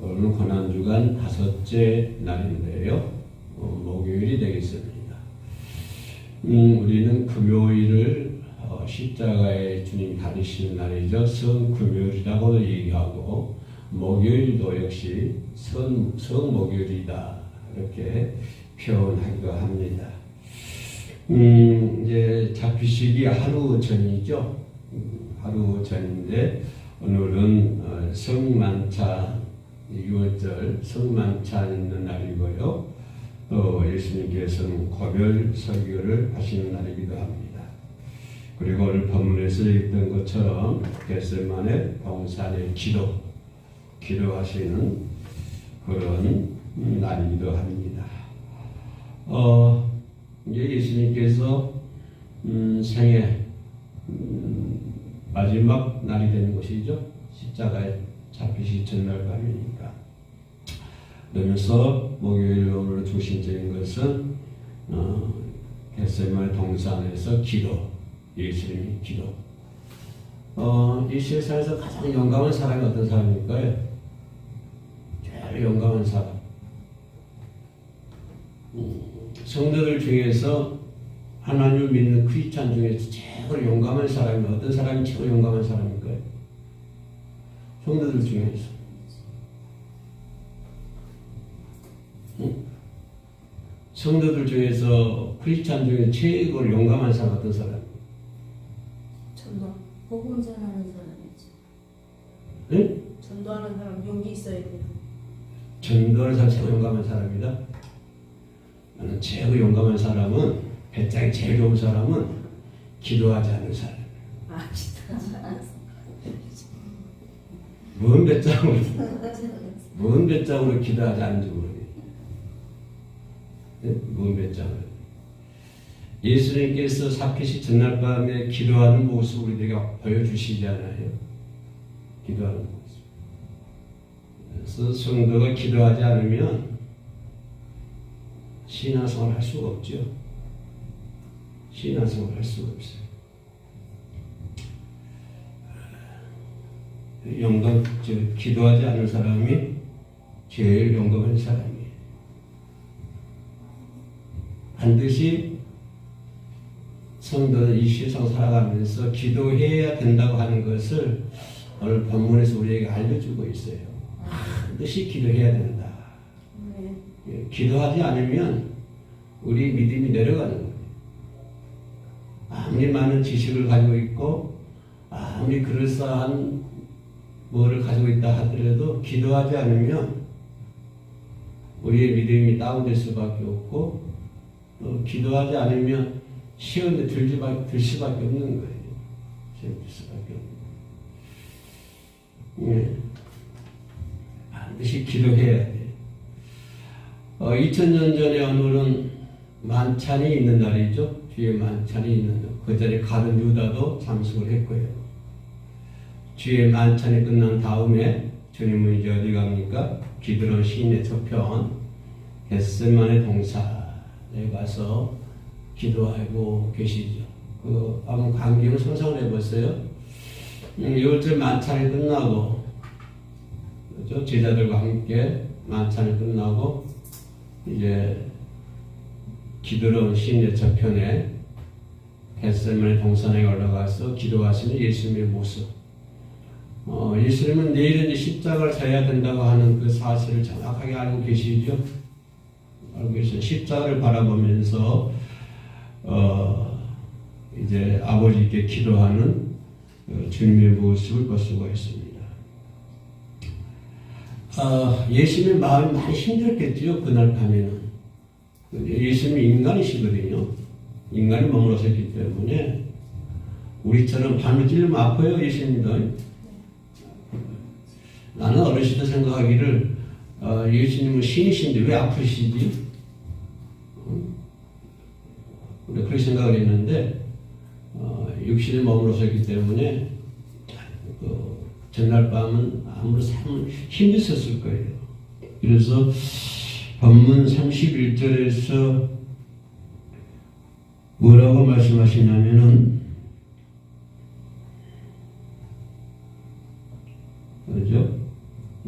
오늘 고난주간 5째 날인데요. 목요일이 되겠습니다. 우리는 금요일을 십자가의 주님 다니시는 날이죠. 성금요일이라고도 얘기하고, 목요일도 역시 성목요일이다 이렇게 표현하기도 합니다. 이제 잡히시기 하루 전이죠. 하루 전인데 오늘은 성만찬 6월절 성만찬 있는 날이고요. 또 예수님께서는 고별 설교를 하시는 날이기도 합니다. 그리고 오늘 본문에서 읽던 것처럼 겟세마네 동산의 기도하시는 그런 날이기도 합니다. 이제 예수님께서 생애 마지막 날이 되는 것이죠. 십자가에 잡히시 전날 밤이니까. 그러면서 목요일 오늘 중심적인 것은 겟세마네 동산에서 예수님이 기도. 이 세상에서 가장 용감한 사람이 어떤 사람일까요? 제일 용감한 사람. 성도들 중에서 하나님을 믿는 크리스찬 중에서 제일 용감한 사람이 어떤 사람이 제일 용감한 사람일까요? 성도들 중에서. 성도들 중에서 크리스찬 중에 제일 용감한 사람 어떤 사람? 복음 전하는 사람이지. 응? 전도하는 사람 용기 있어야 돼. 전도하는 사람 제일 용감한 사람이다. 나는 제일 용감한 사람은 배짱이 제일 좋은 사람은 기도하지 않는 사람. 기도하지 않았어. 뭔 배짱으로 기도하지 않는지 모르겠네. 뭔 배짱으로. 예수님께서 사케시 전날 밤에 기도하는 모습을 우리에게 보여주시지 않아요? 기도하는 모습. 그래서 성도가 기도하지 않으면 신앙생활 할 수가 없죠. 신앙생활 할 수가 없어요. 기도하지 않는 사람이 제일 용감한 사람이에요. 반드시 성도는 이 세상 살아가면서 기도해야 된다고 하는 것을 오늘 본문에서 우리에게 알려주고 있어요. 반드시 기도해야 된다. 기도하지 않으면 우리 믿음이 내려가는 거예요. 아무리 많은 지식을 가지고 있고 아무리 그럴싸한 뭐를 가지고 있다 하더라도 기도하지 않으면 우리의 믿음이 다운될 수밖에 없고, 또 기도하지 않으면 시험에 들 수밖에 없는 거예요. 시험에 들 수밖에 없는 거예요. 반드시 기도해야 돼요. 2000년 전에 오늘은 만찬이 있는 날이죠. 뒤에 만찬이 있는 날. 그 전에 가룟 유다도 참석을 했고요. 뒤에 만찬이 끝난 다음에 주님은 이제 어디 갑니까? 기드론 시인의 저편 겟세마네 동산에 가서 기도하고 계시죠. 한번 광경을 상상을 해보세요. 6월절 만찬이 끝나고, 그렇죠? 제자들과 함께 만찬이 끝나고, 이제 기드론 시인의 저편에 겟세마네 동산에 올라가서 기도하시는 예수님의 모습. 예수님은 내일은 십자가를 져야 된다고 하는 그 사실을 정확하게 알고 계시죠. 알고 계시죠. 십자가를 바라보면서 이제 아버지께 기도하는 주님의 모습을 볼 수가 있습니다. 예수님의 마음이 많이 힘들었겠죠. 그날 밤에는. 예수님이 인간이시거든요. 인간이 머물렀기 때문에 우리처럼 밤을 찔르면 아파요. 예수님도. 나는 어렸을 때 생각하기를 예수님은 신이신데 왜 아프시지? 그렇게 생각을 했는데 육신에 머물렀기 때문에 전날 밤은 아무리 힘드셨을 거예요. 그래서 본문 31절에서 뭐라고 말씀하시냐면은, 그죠?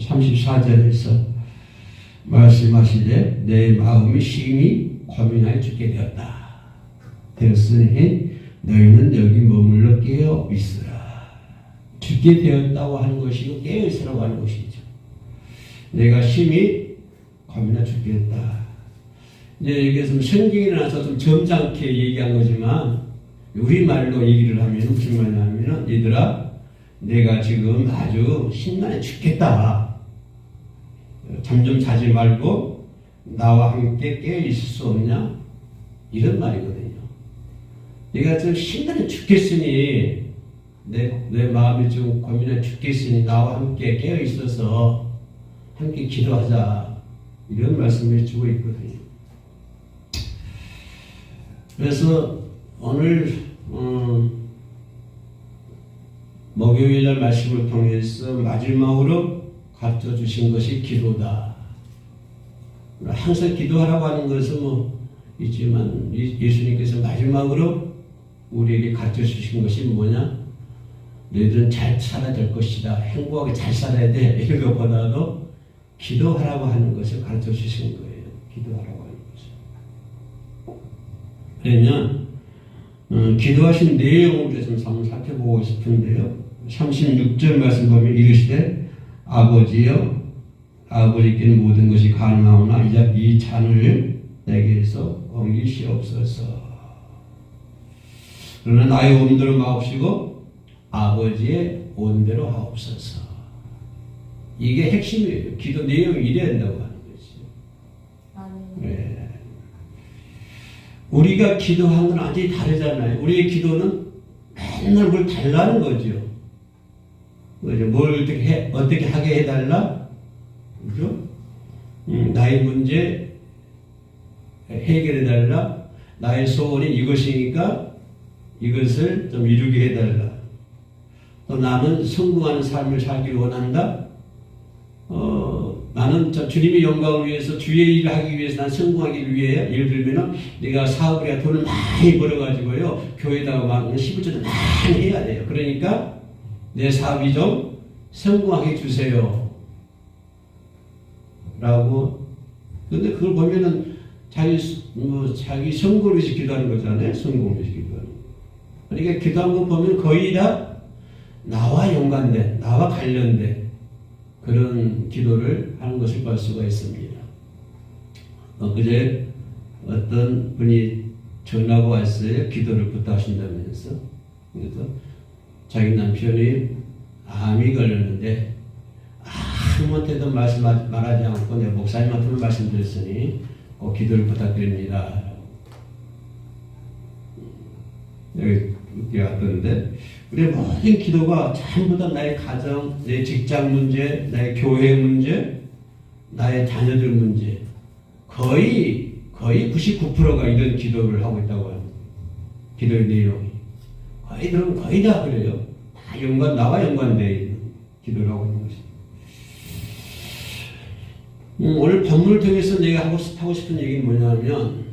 34절에서 말씀하시되 내 마음이 심히 고민하여 죽게 되었으니 너희는 여기 머물러 깨어 있으라. 죽게 되었다고 하는 것이고 깨어 있으라고 하는 것이죠. 내가 심히 고민하여 죽겠다. 이제 여기서 성경에 나와서 좀 점잖게 얘기한 거지만 우리말로 얘기를 하면 무슨 말이냐면 얘들아 내가 지금 아주 심란해 죽겠다. 잠 좀 자지 말고 나와 함께 깨어 있을 수 없냐? 이런 말이거든요. 내가 좀 심란해 죽겠으니 내 마음이 좀 고민해 죽겠으니 나와 함께 깨어 있어서 함께 기도하자. 이런 말씀을 주고 있거든요. 그래서 오늘 목요일날 말씀을 통해서 마지막으로 가르쳐 주신 것이 기도다. 항상 기도하라고 하는 것은 있지만 예수님께서 마지막으로 우리에게 가르쳐 주신 것이 뭐냐? 너희들은 잘 살아야 될 것이다. 행복하게 잘 살아야 돼. 이런 것보다도 기도하라고 하는 것을 가르쳐 주신 거예요. 기도하라고 하는 것을. 그러면 기도하신 내용을 좀 한번 살펴보고 싶은데요. 36절 말씀 보면 이르시되 아버지여 아버지께는 모든 것이 가능하오나 이 잔을 내게서 옮기시옵소서. 그러나 나의 온대로 마옵시고 아버지의 온대로 하옵소서. 이게 핵심이에요. 기도 내용이 이래야 된다고 하는 거죠. 네. 우리가 기도한 건 완전히 다르잖아요. 우리의 기도는 맨날 뭘 달라는 거죠. 뭘 어떻게 하게 해달라? 그죠? 나의 문제 해결해달라. 나의 소원이 이것이니까 이것을 좀 이루게 해달라. 또 나는 성공하는 삶을 살기를 원한다. 나는 주님의 영광을 위해서 주의 일을 하기 위해서 난 성공하기 위해 예를 들면 내가 사업을 해야 돈을 많이 벌어가지고요. 교회에다가 막 11조도 많이 해야 돼요. 그러니까 내 사업이 좀 성공하게 해주세요. 라고. 근데 그걸 보면은 자기 성공을 위해서 기도하는 거잖아요. 성공을 위해서 기도하는 거. 그러니까 기도한 거 보면 거의 다 나와 연관된, 나와 관련된 그런 기도를 하는 것을 볼 수가 있습니다. 그제 어떤 분이 전화가 왔어요. 기도를 부탁하신다면서. 그래서 자기 남편이 암이 걸렸는데 아무한테도 말하지 않고 내 목사님한테만 말씀드렸으니 꼭 기도를 부탁드립니다. 여기 왔던데 우리 모든 기도가 전부 다 나의 가정, 내 직장 문제, 나의 교회 문제, 나의 자녀들 문제 거의 99%가 이런 기도를 하고 있다고 합니다. 기도의 내용이 거의 다 그래요. 다 나와 연관되어 있는 기도를 하고 있는 것입니다. 오늘 본문을 통해서 내가 하고 싶은 얘기는 뭐냐면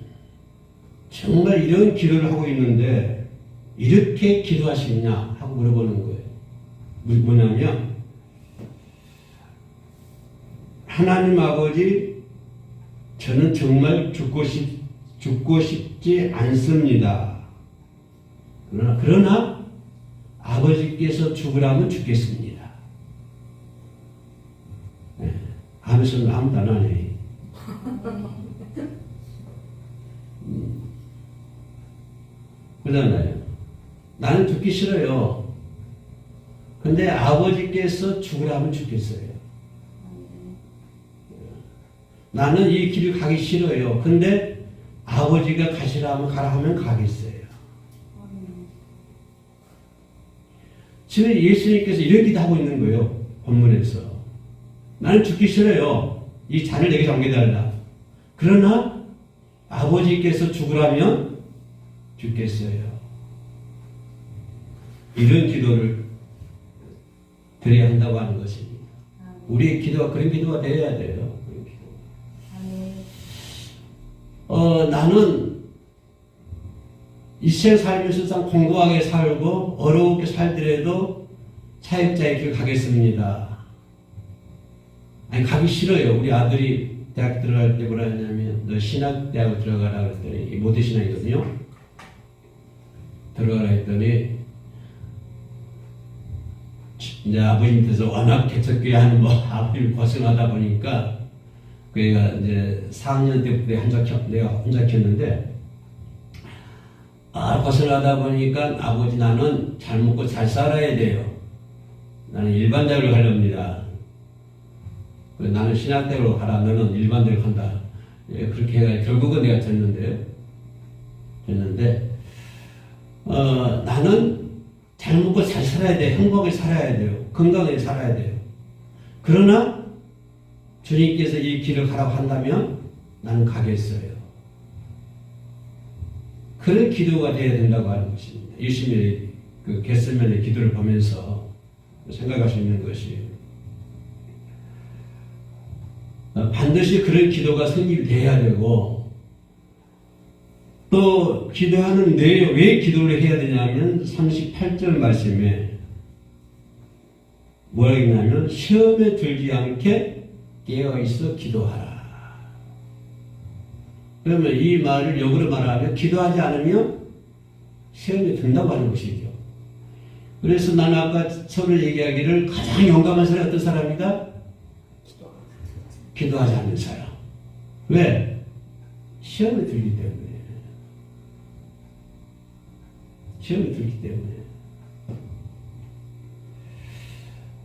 정말 이런 기도를 하고 있는데 이렇게 기도하시느냐 하고 물어보는 거예요. 뭐냐면 하나님 아버지 저는 정말 죽고 싶지 않습니다. 그러나 아버지께서 죽으라면 죽겠습니다. 네. 하면서는 아무도 안 하네. 그러잖아요. 나는 죽기 싫어요. 근데 아버지께서 죽으라면 죽겠어요. 나는 이 길을 가기 싫어요. 근데 아버지가 가시라면 가라 하면 가겠어요. 지금 예수님께서 이렇게 하고 있는 거예요. 본문에서. 나는 죽기 싫어요. 이 잔을 내게 옮겨달라. 그러나 아버지께서 죽으라면 죽겠어요. 이런 기도를 드려야 한다고 하는 것입니다. 우리의 기도가 그런 기도가 되어야 돼요. 나는 이생 살면서 공고하게 살고 어렵게 살더라도 사역자의 길 가겠습니다. 아니 가기 싫어요. 우리 아들이 대학 들어갈 때 뭐라 했냐면 너 신학대학을 들어가라 그랬더니 모태신학이거든요. 들어가라 했더니 이제 아버지 밑에서 워낙 개척교회 하는 뭐 아버지를 고생하다 보니까 그애가 이제 4학년 때부터 내가 혼자 켰는데 고생하다 보니까 아버지 나는 잘 먹고 잘 살아야 돼요. 나는 일반대학을 가렵니다. 나는 신학대학으로 가라. 너는 일반대학을 간다. 예, 그렇게 해가 결국은 내가 됐는데 나는 잘 먹고 잘 살아야 돼. 행복하게 살아야 돼요. 건강하게 살아야 돼요. 그러나 주님께서 이 길을 가라고 한다면 나는 가겠어요. 그런 기도가 되어야 된다고 하는 것입니다. 열심히 그 겟세마네 기도를 보면서 생각할 수 있는 것이 반드시 그런 기도가 성립돼야 되고 또 기도하는데 왜 기도를 해야 되냐면 38절 말씀에 뭐라고 했냐면 시험에 들지 않게 깨어있어 기도하라. 그러면 이 말을 역으로 말하면 기도하지 않으면 시험에 든다고 하는 것이죠. 그래서 나는 아까 처음에 얘기하기를 가장 용감한 사람이 어떤 사람이다? 기도하지 않는 사람. 왜? 시험에 들기 때문에. 시험에 들기 때문에.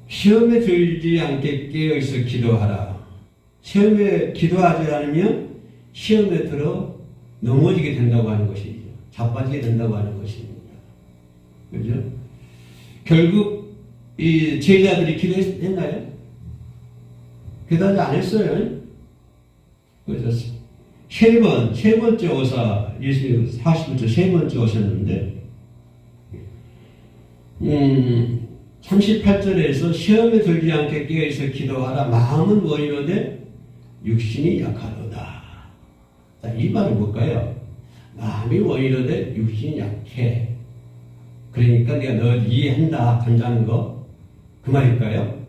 시험에 들지 않게 깨어있어 기도하라. 시험에 기도하지 않으면 시험에 들어 넘어지게 된다고 하는 것이죠. 자빠지게 된다고 하는 것입니다. 그죠? 결국 이 제자들이 기도했나요? 기도하지 안 했어요. 그래서 세 번째 오사, 예수님 40부터 세 번째 오셨는데 38절에서 시험에 들지 않게 깨어있어 기도하라. 마음은 원이로되 육신이 약하도다. 자, 이 말은 뭘까요? 마음이 원이로되 육신이 약해. 그러니까 내가 너 이해한다 한다는 거 그 말일까요?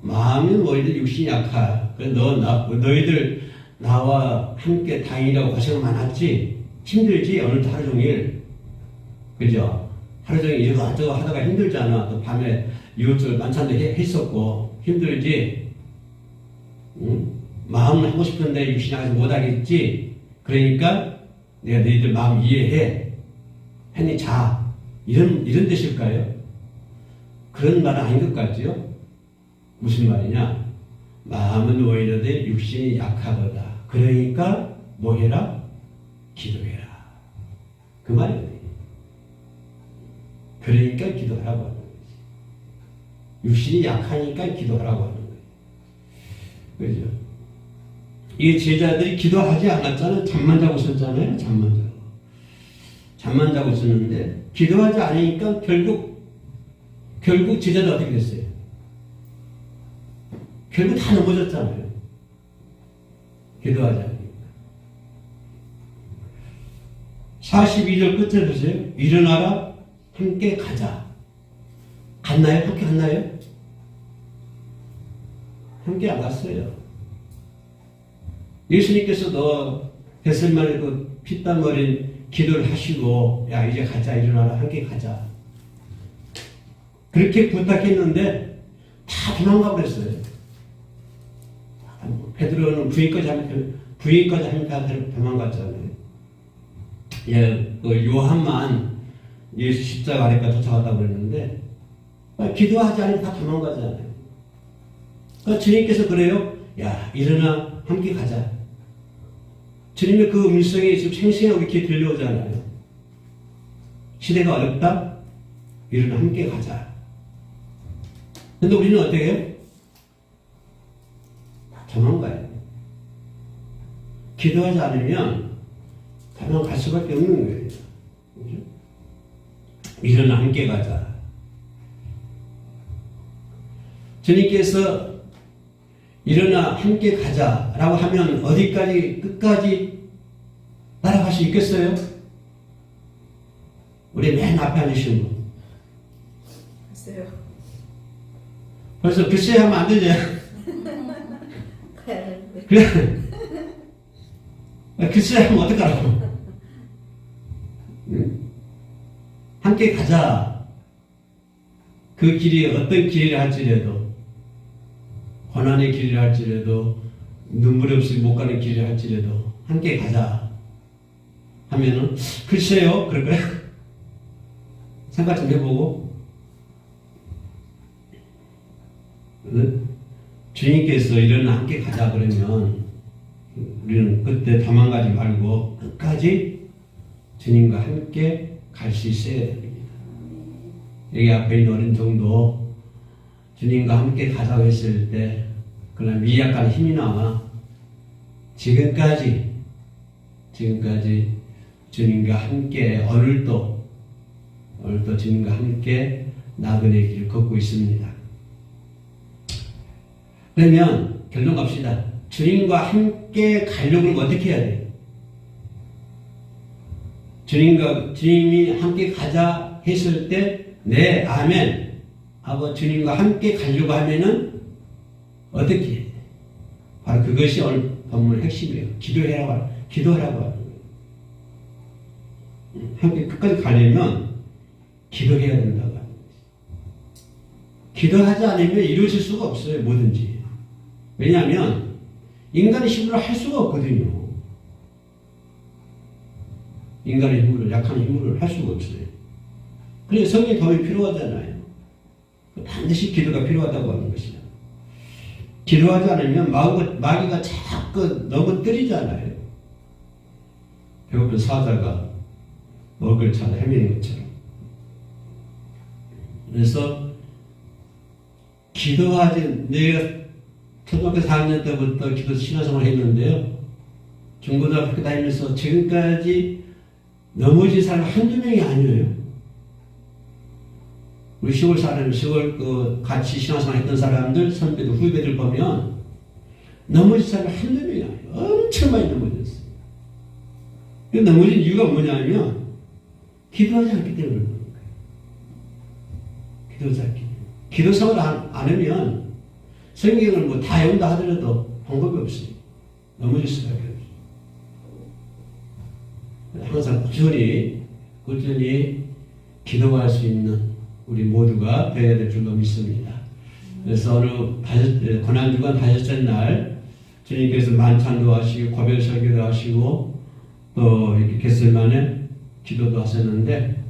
마음이 원이로되 육신이 약하. 그래 너희들 나와 함께 다니라고 고생 많았지? 힘들지? 오늘도 하루 종일. 그죠? 하루 종일 이거저거 하다가 힘들잖아. 또 밤에 이웃들 만찬도 했었고 힘들지? 마음은 하고 싶은데 육신이 아직 못하겠지? 그러니까 내가 너희들 마음 이해해. 했니 자. 이런 뜻일까요? 그런 말은 아닌 것 같죠? 무슨 말이냐? 마음은 오히려되 육신이 약하거다. 그러니까 뭐 해라? 기도해라. 그 말이거든요. 그러니까 기도하라고 하는 거지. 육신이 약하니까 기도하라고 하는 거예요. 그죠? 이 제자들이 기도하지 않았잖아요. 잠만 자고 있었잖아요. 잠만 자고 있었는데 기도하지 않으니까 결국 제자들 어떻게 됐어요? 결국 다 넘어졌잖아요. 기도하지 않으니까. 42절 끝에 보세요. 일어나라. 함께 가자. 갔나요? 함께 갔나요? 함께 안 갔어요. 예수님께서도 겟세마네 그 피땀 흘린 기도를 하시고 야 이제 가자 일어나라 함께 가자. 그렇게 부탁했는데 다 도망가 버렸어요. 베드로는 부인까지 하면 도망갔잖아요. 예, 그 요한만 예수 십자가 아래까지 도착하다고 그랬는데 기도하지 않으면 다 도망가잖아요. 그러니까 주님께서 그래요. 야 일어나 함께 가자. 주님의 그 음성이 지금 생생하게 이렇게 들려오잖아요. 시대가 어렵다? 일어나 함께 가자. 근데 우리는 어떻게 해요? 도망가요. 기도하지 않으면 도망갈 수밖에 없는 거예요. 그렇죠? 일어나 함께 가자. 주님께서 일어나 함께 가자라고 하면 어디까지 끝까지 따라갈 수 있겠어요? 우리 맨 앞에 앉으신 분. 글쎄요. 벌써 글쎄 하면 안 되죠. 가야 되는데. 그래. 글쎄 하면 어떡하라고. 응? 함께 가자. 그 길이 어떤 길이라 할지라도, 고난의 길이라 할지라도, 눈물 없이 못 가는 길이라 할지라도, 함께 가자. 하면은, 글쎄요? 그럴까요? 생각 좀 해보고, 응? 주님께서 이런 함께 가자 그러면, 우리는 그때 도망가지 말고, 끝까지 주님과 함께 갈 수 있어야 됩니다. 여기 앞에 있는 어린종도 주님과 함께 가자고 했을 때 그러나 미약한 힘이 나와 지금까지 주님과 함께 오늘도 주님과 함께 나그네 길을 걷고 있습니다. 그러면 결론 갑시다. 주님과 함께 가려면 어떻게 해야 돼요? 주님이 함께 가자 했을 때 네, 아멘 하고 주님과 함께 가려고 하면은 어떻게 해야 돼? 바로 그것이 오늘 본문의 핵심이에요. 기도하라고 하는 거예요. 함께 끝까지 가려면 기도해야 된다고 하는 거예요. 기도하지 않으면 이루어질 수가 없어요. 뭐든지. 왜냐하면 인간의 힘으로 할 수가 없거든요. 인간의 힘으로, 약한 힘으로 할 수가 없어요. 그래서 성령의 도움이 필요하잖아요. 반드시 기도가 필요하다고 하는 것이야. 기도하지 않으면 마귀가 자꾸 넘어뜨리잖아요. 배고픈 사자가 먹을 찾아 헤매는 것처럼. 그래서 내가 초등학교 4학년 때부터 기도 신앙생활을 했는데요. 중고등학교 다니면서 지금까지 넘어진 사람 한두 명이 아니에요. 우리 시골 같이 신앙생활 했던 사람들, 선배들, 후배들 보면 넘어진 사람 한두 명이 아니에요. 엄청 많이 넘어졌어요. 넘어진 이유가 뭐냐면 기도하지 않기 때문에 그런 거예요. 기도하지 않기 때문에. 기도 생활을 안 하면 성경을 뭐 다 외운다 하더라도 방법이 없어요. 넘어질 수밖에 없어요. 항상 꾸준히 기도할 수 있는 우리 모두가 되어야 될 줄로 믿습니다. 그래서 오늘 고난주간 다섯째 날 주님께서 만찬도 하시고 고별 설교도 하시고 또 이렇게 겟셀만에 기도도 하셨는데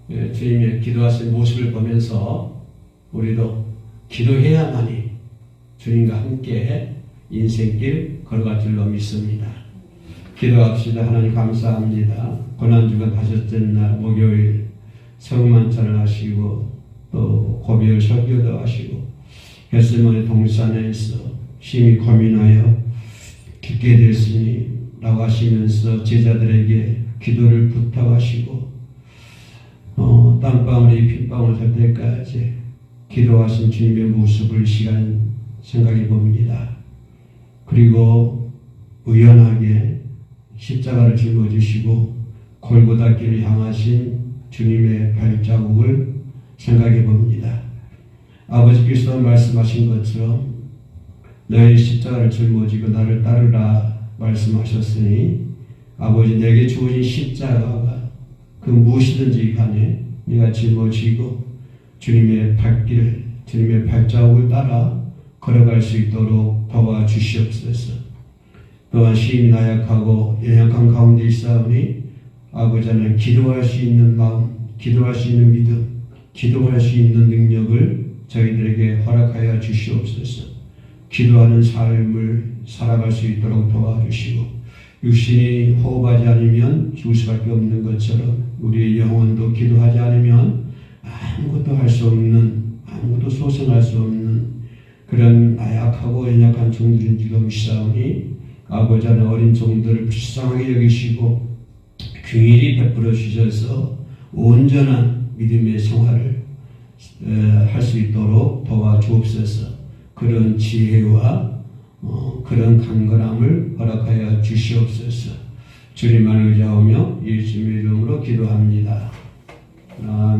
주님의 기도하신 모습을 보면서 우리도 기도해야만이 주님과 함께 인생길 걸어갈 줄로 믿습니다. 기도합시다. 하나님 감사합니다. 고난주간 다섯째 날 목요일 성만찬을 하시고 또 고별 설교도 하시고 겟세마네 동산에서 심히 고민하여 깊게 됐으니 라고 하시면서 제자들에게 기도를 부탁하시고 땀방울이 핏방울 될 때까지 기도하신 주님의 모습을 시간 생각해 봅니다. 그리고 의연하게 십자가를 짊어지시고 골고다 길을 향하신 주님의 발자국을 생각해 봅니다. 아버지께서 말씀하신 것처럼 너희 십자가를 짊어지고 나를 따르라 말씀하셨으니 아버지 내게 주어진 십자가가 그 무엇이든지 간에 네가 짊어지고 주님의 발길, 주님의 발자국을 따라 걸어갈 수 있도록 도와주시옵소서. 또한 심히 나약하고 연약한 가운데 있사오니 아버지 하나님 기도할 수 있는 마음, 기도할 수 있는 믿음, 기도할 수 있는 능력을 저희들에게 허락하여 주시옵소서. 기도하는 삶을 살아갈 수 있도록 도와주시고 육신이 호흡하지 않으면 죽을 수밖에 없는 것처럼 우리의 영혼도 기도하지 않으면 아무것도 할 수 없는, 아무것도 소생할 수 없는 그런 나약하고 연약한 종들인 줄로 믿사오니 아버지 하나님 어린 종들을 불쌍하게 여기시고 긍휼히 베풀어 주셔서 온전한 믿음의 생활을 할 수 있도록 도와주옵소서. 그런 지혜와 그런 강건함을 허락하여 주시옵소서. 주님만 의지하며 예수님의 이름으로 기도합니다. 아멘.